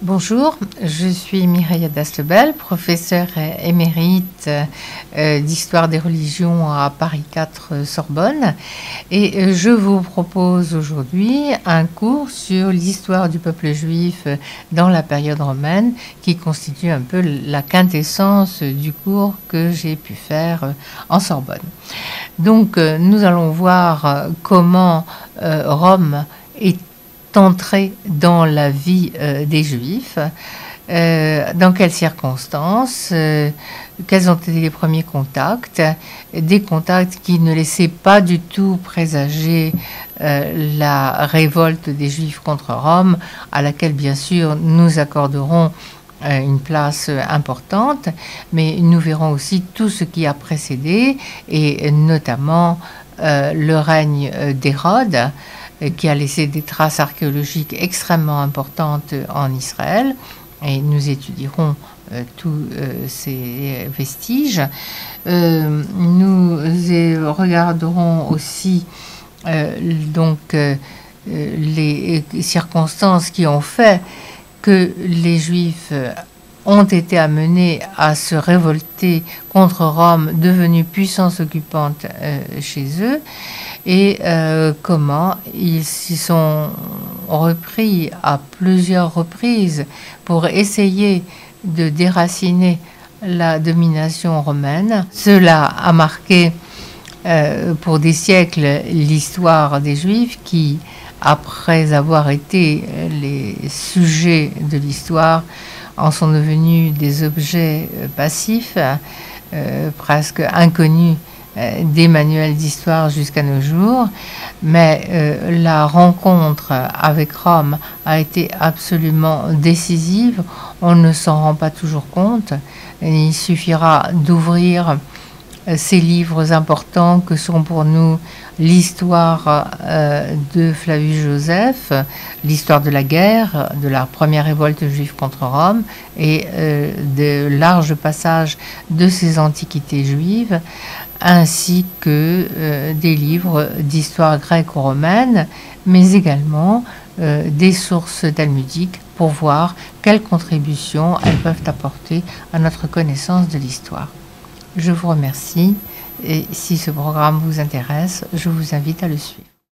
Bonjour, je suis Mireille Dastlebel, professeure émérite d'histoire des religions à Paris 4 Sorbonne, et je vous propose aujourd'hui un cours sur l'histoire du peuple juif dans la période romaine qui constitue un peu la quintessence du cours que j'ai pu faire en Sorbonne. Donc nous allons voir comment Rome est entrée dans la vie des Juifs, dans quelles circonstances, quels ont été les premiers contacts, des contacts qui ne laissaient pas du tout présager la révolte des Juifs contre Rome, à laquelle bien sûr nous accorderons une place importante, mais nous verrons aussi tout ce qui a précédé, et notamment le règne d'Hérode, qui a laissé des traces archéologiques extrêmement importantes en Israël, et nous étudierons tous ces vestiges. Nous regarderons aussi les circonstances qui ont fait que les Juifs ont été amenés à se révolter contre Rome, devenue puissance occupante chez eux, et comment ils s'y sont repris à plusieurs reprises pour essayer de déraciner la domination romaine. Cela a marqué pour des siècles l'histoire des Juifs qui, après avoir été les sujets de l'histoire, en sont devenus des objets passifs, presque inconnus des manuels d'histoire jusqu'à nos jours. Mais la rencontre avec Rome a été absolument décisive. On ne s'en rend pas toujours compte. Il suffira d'ouvrir ces livres importants que sont pour nous l'histoire de Flavius Joseph, l'histoire de la guerre, de la première révolte juive contre Rome, et de larges passages de ces antiquités juives, ainsi que des livres d'histoire grecque-romaine, mais également des sources talmudiques pour voir quelles contributions elles peuvent apporter à notre connaissance de l'histoire. Je vous remercie, et si ce programme vous intéresse, je vous invite à le suivre.